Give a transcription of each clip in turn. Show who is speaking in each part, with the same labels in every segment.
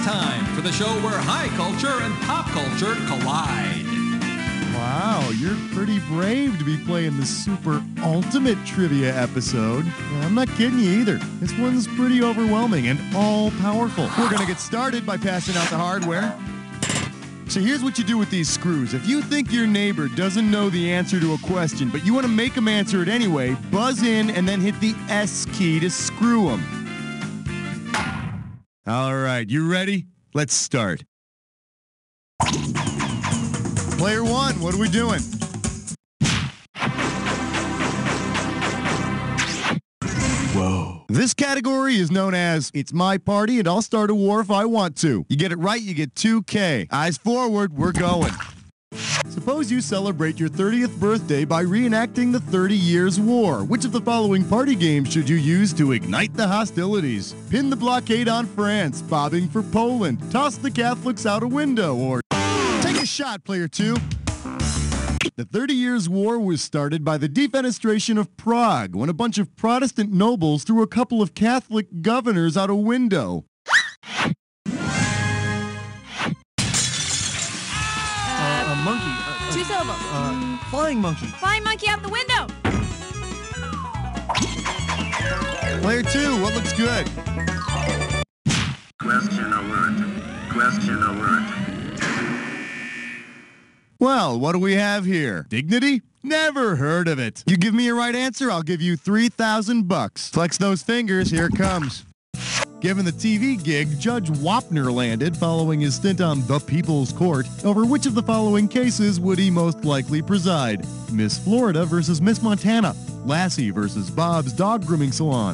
Speaker 1: time for the show where high culture and pop culture collide.
Speaker 2: Wow, you're pretty brave to be playing the super ultimate trivia episode. I'm not kidding you either. This one's pretty overwhelming and all-powerful. We're going to get started by passing out the hardware. So here's what you do with these screws. If you think your neighbor doesn't know the answer to a question, but you want to make them answer it anyway, buzz in and then hit the S key to screw them. All right, you ready? Let's start. Player one, what are we doing? Whoa. This category is known as It's My Party and I'll Start a War If I Want To. You get it right, you get 2K. Eyes forward, we're going. Suppose you celebrate your 30th birthday by reenacting the 30 Years' War. Which of the following party games should you use to ignite the hostilities? Pin the blockade on France, bobbing for Poland, toss the Catholics out a window, or take a shot, player two. The 30 Years' War was started by the defenestration of Prague when a bunch of Protestant nobles threw a couple of Catholic governors out a window.
Speaker 3: A monkey.
Speaker 4: 2 syllables.
Speaker 3: Flying monkey.
Speaker 4: Flying monkey out the window.
Speaker 2: Player two, what looks good?
Speaker 5: Question alert. Question alert.
Speaker 2: Well, what do we have here? Dignity? Never heard of it. You give me a right answer, I'll give you $3,000. Flex those fingers, here it comes. Given the TV gig, Judge Wapner landed following his stint on The People's Court. Over which of the following cases would he most likely preside? Miss Florida versus Miss Montana. Lassie versus Bob's Dog Grooming Salon.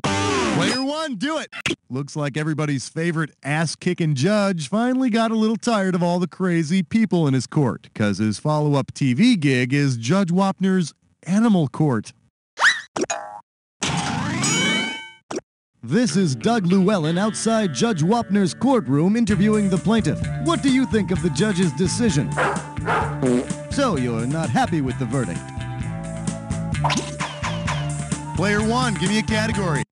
Speaker 2: Player one, do it! Looks like everybody's favorite ass-kicking judge finally got a little tired of all the crazy people in his court, because his follow-up TV gig is Judge Wapner's Animal Court. This is Doug Llewellyn outside Judge Wapner's courtroom interviewing the plaintiff. What do you think of the judge's decision? So you're not happy with the verdict. Player one, give me a category.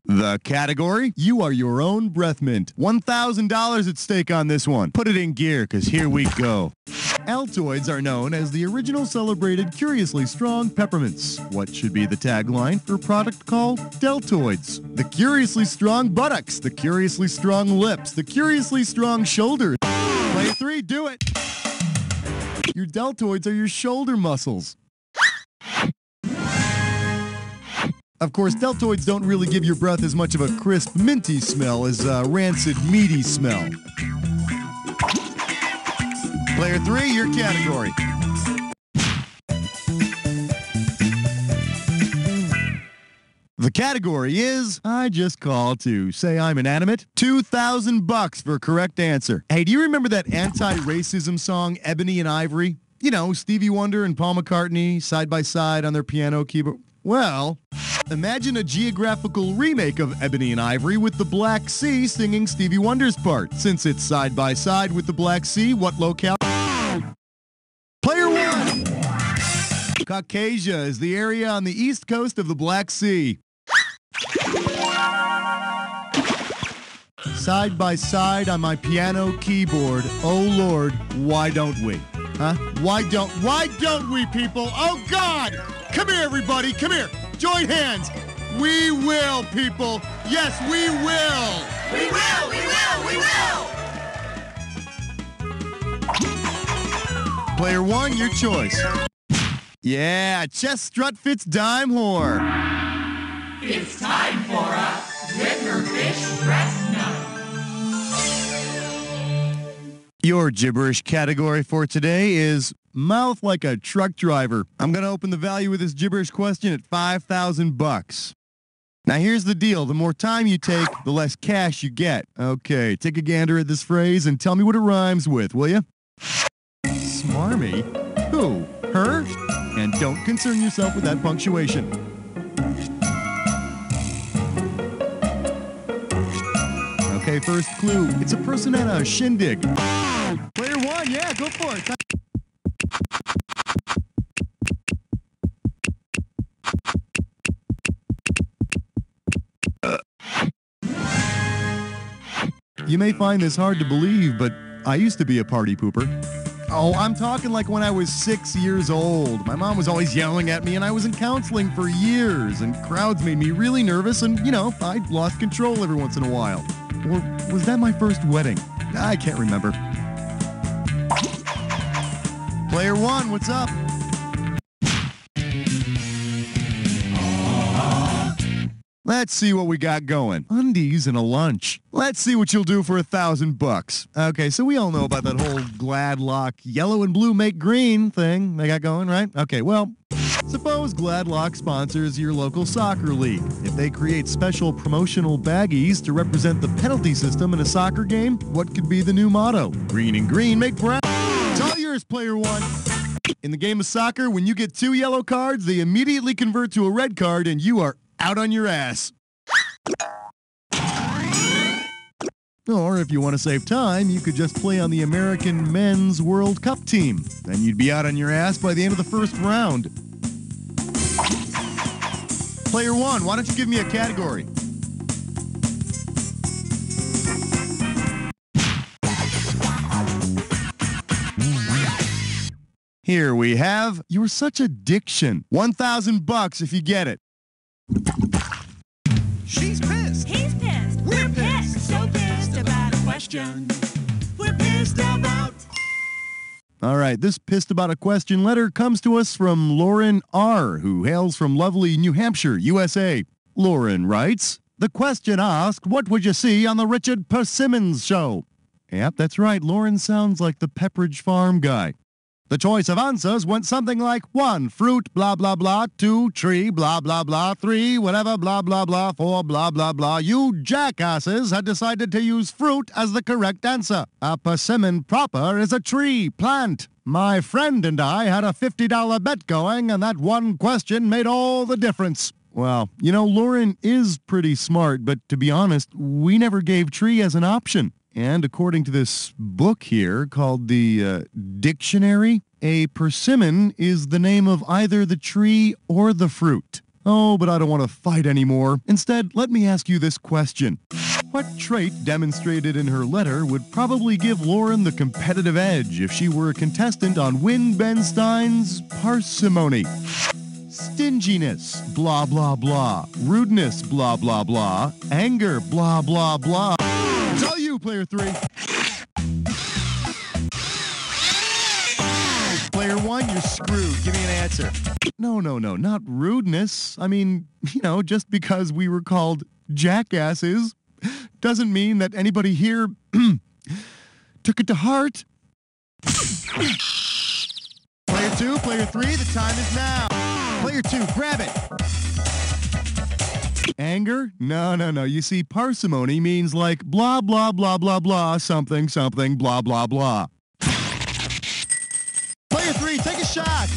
Speaker 2: The category? You are your own breath mint. $1,000 at stake on this one. Put it in gear, because here we go. Altoids are known as the original celebrated curiously strong peppermints. What should be the tagline for a product called Deltoids? The curiously strong buttocks, the curiously strong lips, the curiously strong shoulders. Player three, do it! Your deltoids are your shoulder muscles. Of course, deltoids don't really give your breath as much of a crisp, minty smell as a rancid, meaty smell. Player three, your category. The category is, I just called to say I'm inanimate. $2,000 for a correct answer. Hey, do you remember that anti-racism song, Ebony and Ivory? You know, Stevie Wonder and Paul McCartney, side by side on their piano keyboard. Well, imagine a geographical remake of Ebony and Ivory with the Black Sea singing Stevie Wonder's part. Since it's side by side with the Black Sea, what locale? Player one! Caucasia is the area on the east coast of the Black Sea. Side by side on my piano keyboard. Oh Lord, why don't we? Huh? Why don't we, people? Oh God! Come here, everybody, come here. Join hands. We will, people. Yes, we will.
Speaker 4: We will, we will, we will.
Speaker 2: Player one, your choice. Yeah, chest strut fits dime whore.
Speaker 6: It's time for a Gibberfish Dress Night.
Speaker 2: Your gibberish category for today is mouth like a truck driver. I'm going to open the value of this gibberish question at $5,000. Now here's the deal. The more time you take, the less cash you get. Okay, take a gander at this phrase and tell me what it rhymes with, will you? Smarmy? Who? Her? And don't concern yourself with that punctuation. Okay, first clue. It's a person at a shindig. Player one, yeah, go for it. You may find this hard to believe, but I used to be a party pooper. Oh, I'm talking like when I was 6 years old. My mom was always yelling at me, and I was in counseling for years, and crowds made me really nervous, and, I lost control every once in a while. Or was that my first wedding? I can't remember. Player 1, what's up? Let's see what we got going. Undies and a lunch. Let's see what you'll do for $1,000. Okay, so we all know about that whole Gladlock yellow and blue make green thing they got going, right? Okay, well, suppose Gladlock sponsors your local soccer league. If they create special promotional baggies to represent the penalty system in a soccer game, what could be the new motto? Green and green make brown. It's all yours, player 1. In the game of soccer, when you get 2 yellow cards, they immediately convert to a red card and you are out on your ass. Or if you want to save time, you could just play on the American Men's World Cup team. Then you'd be out on your ass by the end of the first round. Player 1, why don't you give me a category? Here we have, you're such a diction. $1,000 if you get it.
Speaker 1: She's pissed.
Speaker 4: He's pissed.
Speaker 1: We're pissed.
Speaker 4: So pissed about a question. We're pissed about.
Speaker 2: All right, this pissed about a question letter comes to us from Lauren R., who hails from lovely New Hampshire, USA. Lauren writes, the question asked, what would you see on the Richard Persimmons show? Yep, that's right. Lauren sounds like the Pepperidge Farm guy. The choice of answers went something like 1, fruit, blah, blah, blah, 2, tree, blah, blah, blah, 3, whatever, blah, blah, blah, 4, blah, blah, blah. You jackasses had decided to use fruit as the correct answer. A persimmon proper is a tree, plant. My friend and I had a $50 bet going, and that one question made all the difference. Well, Lauren is pretty smart, but to be honest, we never gave tree as an option. And according to this book here called the Dictionary, a persimmon is the name of either the tree or the fruit. Oh, but I don't want to fight anymore. Instead, let me ask you this question. What trait demonstrated in her letter would probably give Lauren the competitive edge if she were a contestant on Win Ben Stein's Parsimony? Stinginess, blah, blah, blah. Rudeness, blah, blah, blah. Anger, blah, blah, blah. It's all you, player 3. Player 1, you're screwed. Give me an answer. No, not rudeness. I mean, just because we were called jackasses doesn't mean that anybody here took it to heart. Player 2, player 3, the time is now. Player 2, grab it. Anger? No. You see, parsimony means like blah, blah, blah, blah, blah, something, something, blah, blah, blah. Player 3, take a shot.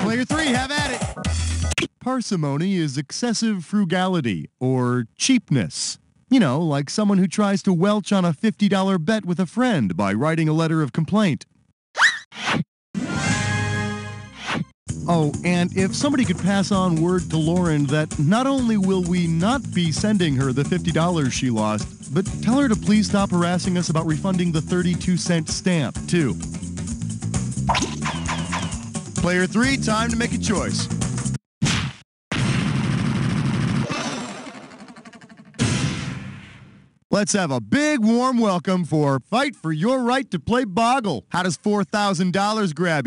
Speaker 2: Player 3, have at it. Parsimony is excessive frugality or cheapness. Like someone who tries to welch on a $50 bet with a friend by writing a letter of complaint. Oh, and if somebody could pass on word to Lauren that not only will we not be sending her the $50 she lost, but tell her to please stop harassing us about refunding the 32-cent stamp, too. Player 3, time to make a choice. Let's have a big warm welcome for Fight for Your Right to Play Boggle. How does $4,000 grab you?